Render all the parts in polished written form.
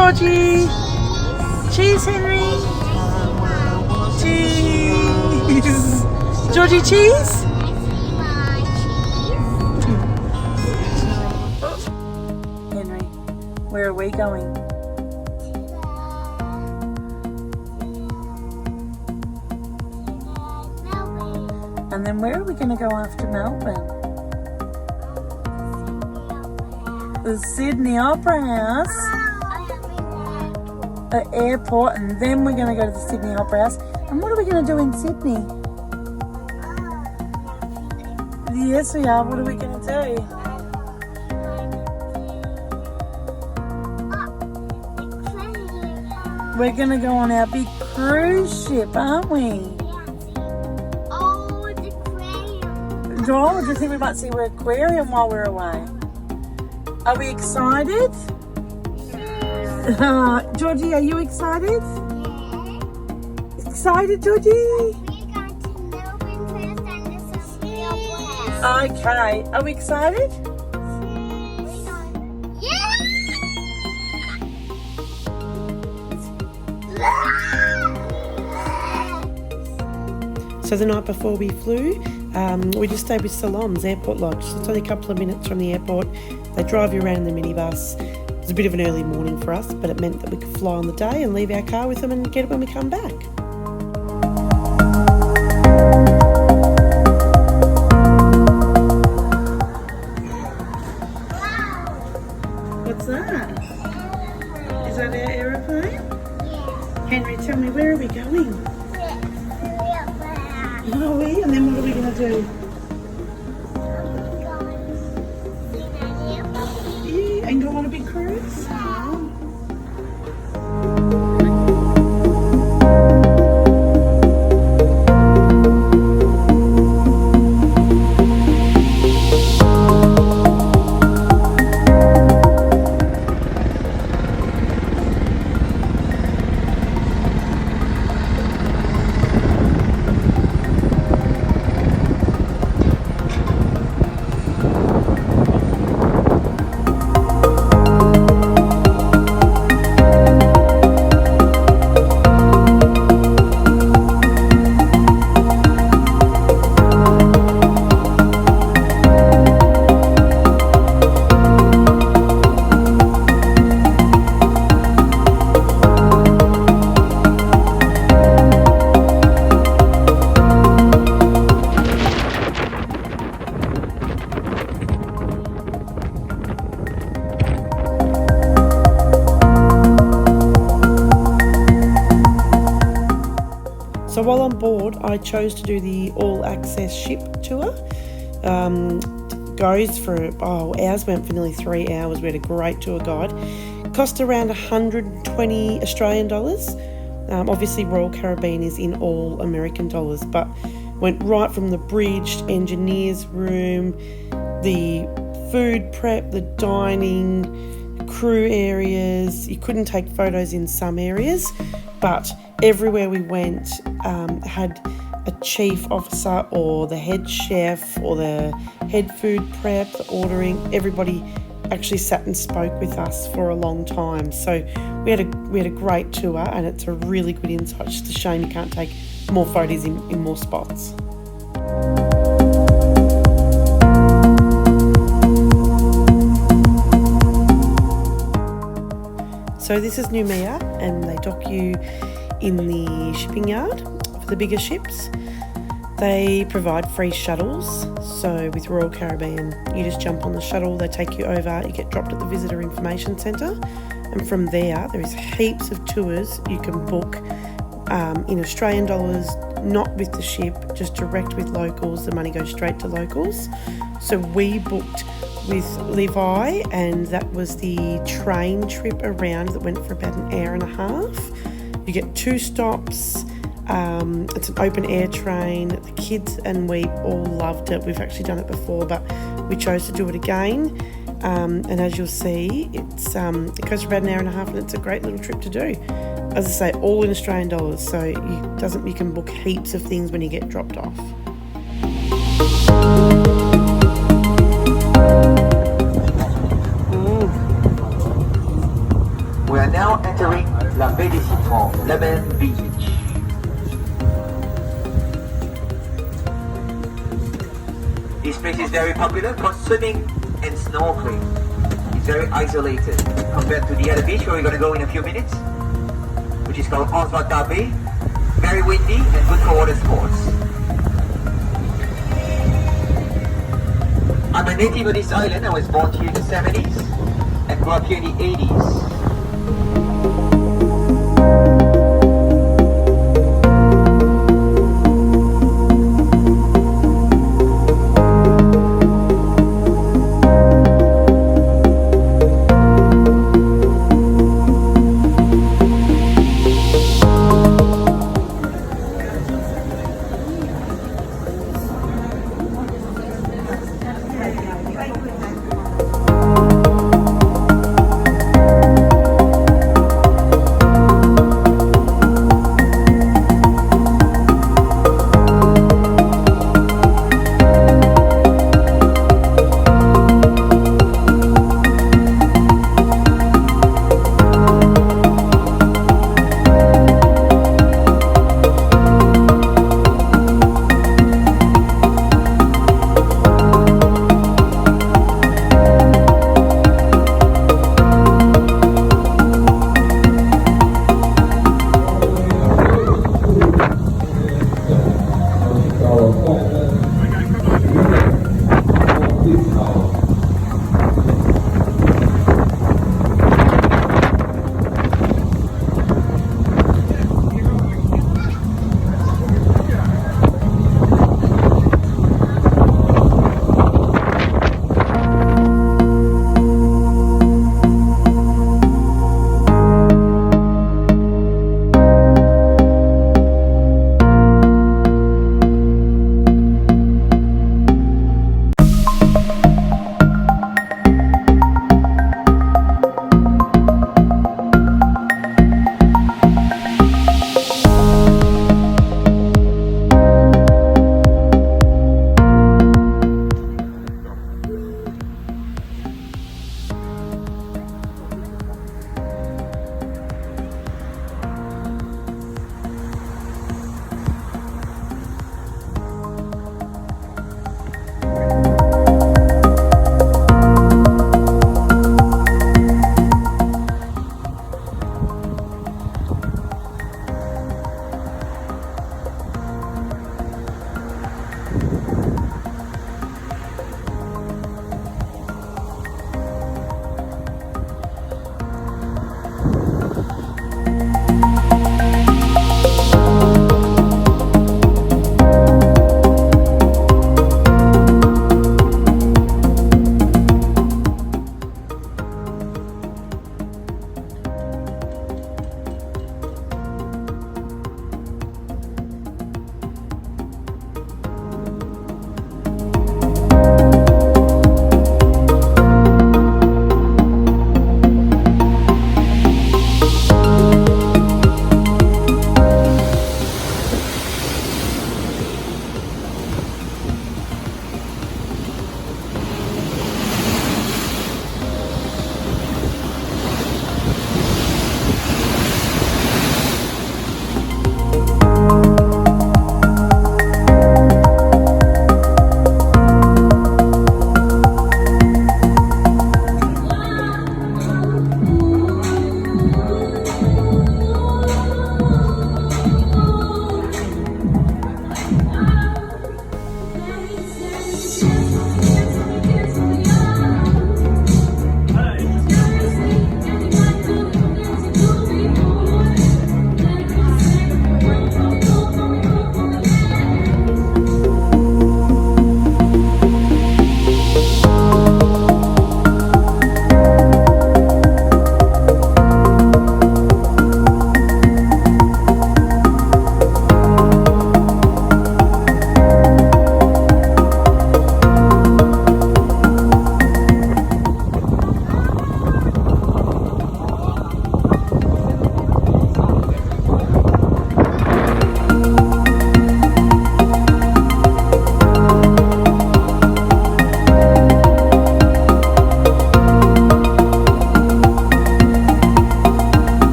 Georgie. Cheese, Henry. Cheese. Georgie, cheese. Henry, where are we going? And then where are we going to go after Melbourne? The Sydney Opera House. The airport, and then we're going to go to the Sydney Opera House. And what are we going to do in Sydney? Yes, we are. What are we going to do? We're going to go on our big cruise ship, aren't we? Oh, do you think we might see an aquarium while we're away? Are we excited? Georgie, are you excited? Yeah. Excited, Georgie? We're going to Melbourne first and this is the Opera House. Okay, are we excited? So the night before we flew, we just stayed with Salom's Airport Lodge. So it's only a couple of minutes from the airport. They drive you around in the minibus. It was a bit of an early morning for us, but it meant that we could fly on the day and leave our car with them and get it when we come back. What's that? Is that our aeroplane? Yeah. Henry, tell me, where are we going? Are we? And then what are we going to do? Yeah, and go on a big cruise? So while on board, I chose to do the all-access ship tour. Goes for, ours went for nearly 3 hours. We had a great tour guide. Cost around 120 Australian dollars. Obviously, Royal Caribbean is in all American dollars, but went right from the bridge, engineer's room, the food prep, the dining, crew areas. You couldn't take photos in some areas, but everywhere we went had a chief officer or the head chef or the head food prep, the ordering. Everybody actually sat and spoke with us for a long time. So we had a great tour, and it's a really good insight. It's just a shame you can't take more photos in more spots. So this is Noumea, and they dock you in the shipping yard for the bigger ships. They provide free shuttles. So with Royal Caribbean, you just jump on the shuttle, they take you over, you get dropped at the Visitor Information Centre, and from there is heaps of tours you can book in Australian dollars, not with the ship, just direct with locals. The money goes straight to locals. So we booked with Levi, and that was the train trip around that went for about an hour and a half. You get 2 stops. It's an open air train. The kids and we all loved it. We've actually done it before, but we chose to do it again. And as you'll see, it goes for about an hour and a half, and it's a great little trip to do. As I say, all in Australian dollars, so you can book heaps of things when you get dropped off. We are now This place is very popular for swimming and snorkeling. It's very isolated compared to the other beach where we're going to go in a few minutes, which is called Oswald Bay. Very windy and good for water sports. I'm a native of this island. I was born here in the 70s and grew up here in the 80s.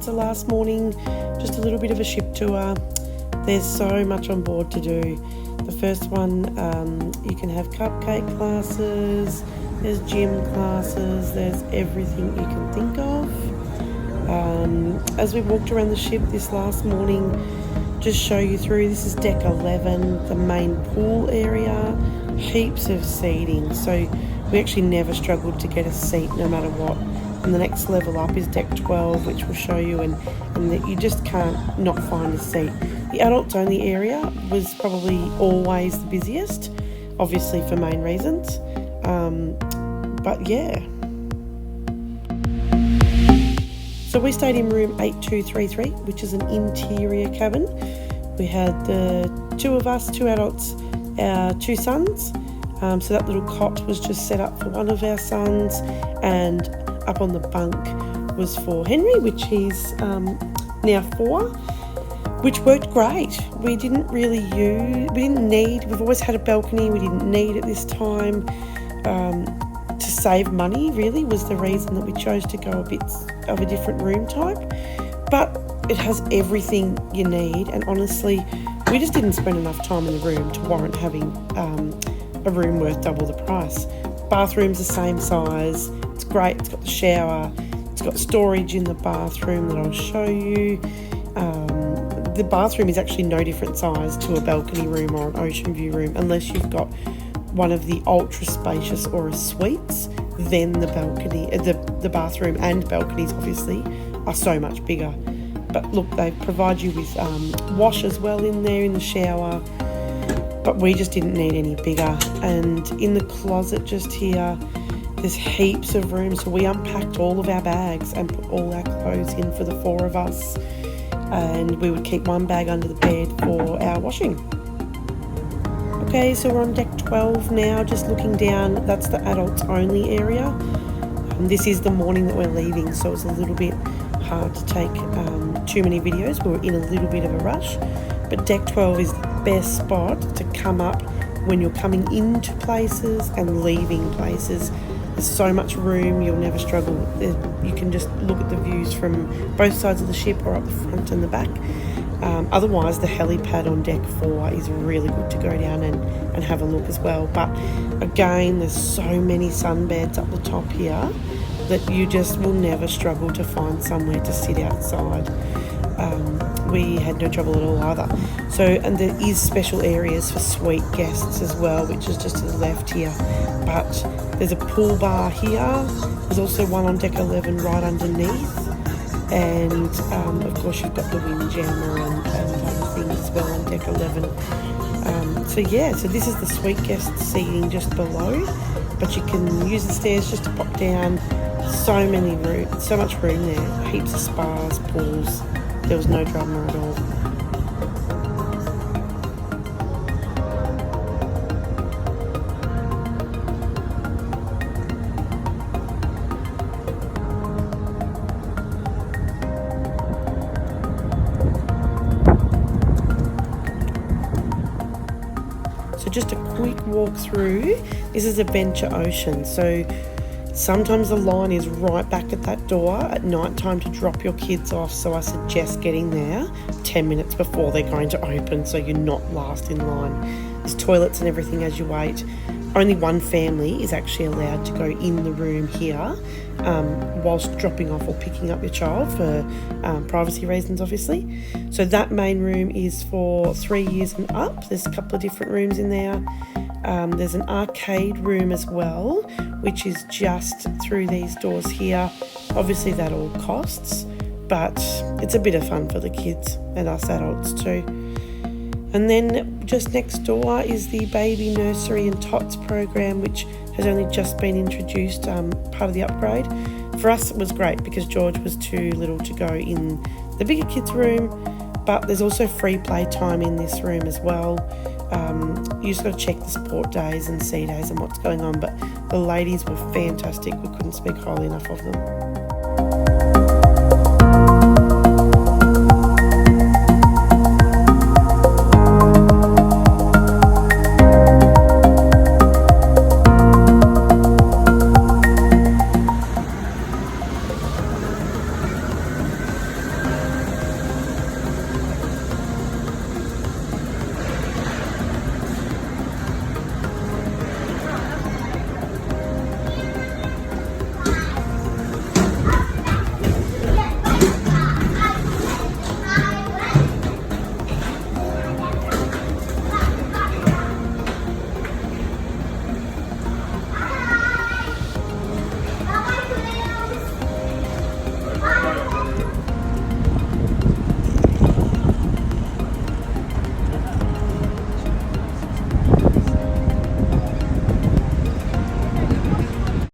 it's a last morning, just a little bit of a ship tour. There's so much on board to do. The first one, you can have cupcake classes, there's gym classes, there's everything you can think of. As we walked around the ship this last morning, just show you through, this is deck 11, the main pool area, heaps of seating, so we actually never struggled to get a seat no matter what. And the next level up is deck 12, which will show you, and that you just can't not find a seat. The adults only area was probably always the busiest, obviously for main reasons, but yeah. So we stayed in room 8233, which is an interior cabin. We had the two of us, two adults, our two sons. So that little cot was just set up for one of our sons, and up on the bunk was for Henry, which he's now 4, which worked great. We didn't really we've always had a balcony, we didn't need it this time. To save money really was the reason that we chose to go a bit of a different room type, but it has everything you need, and honestly we just didn't spend enough time in the room to warrant having a room worth double the price. Bathroom's the same size, it's great, it's got the shower, it's got storage in the bathroom that I'll show you. The bathroom is actually no different size to a balcony room or an ocean view room, unless you've got one of the ultra spacious or suites. Then the balcony, the bathroom and balconies obviously are so much bigger. But look, they provide you with wash as well in there in the shower, but we just didn't need any bigger. And in the closet just here, there's heaps of room, so we unpacked all of our bags and put all our clothes in for the 4 of us, and we would keep one bag under the bed for our washing. Okay, so we're on deck 12 now, just looking down. That's the adults only area. This is the morning that we're leaving, so it's a little bit hard to take too many videos. We were in a little bit of a rush, but deck 12 is the best spot to come up when you're coming into places and leaving places. There's so much room, you'll never struggle. You can just look at the views from both sides of the ship or up the front and the back. Otherwise, the helipad on deck 4 is really good to go down and have a look as well. But again, there's so many sunbeds up the top here that you just will never struggle to find somewhere to sit outside. We had no trouble at all either. So, and there is special areas for suite guests as well, which is just to the left here. But there's a pool bar here. There's also one on deck 11 right underneath. And of course you've got the windjammer and other things as well on deck 11. So this is the suite guest seating just below, but you can use the stairs just to pop down. So much room there, heaps of spas, pools. There was no drama at all. So just a quick walk through. This is Adventure Ocean. So sometimes the line is right back at that door at night time to drop your kids off, so I suggest getting there 10 minutes before they're going to open so you're not last in line. There's toilets and everything as you wait. Only one family is actually allowed to go in the room here whilst dropping off or picking up your child for privacy reasons, obviously. So that main room is for 3 years and up. There's a couple of different rooms in there. There's an arcade room as well, which is just through these doors here. Obviously that all costs, but it's a bit of fun for the kids and us adults too. And then just next door is the baby nursery and tots program, which has only just been introduced, part of the upgrade. For us it was great because George was too little to go in the bigger kids room, but there's also free play time in this room as well. You just got to check the sport days and sea days and what's going on, but the ladies were fantastic. We couldn't speak highly enough of them.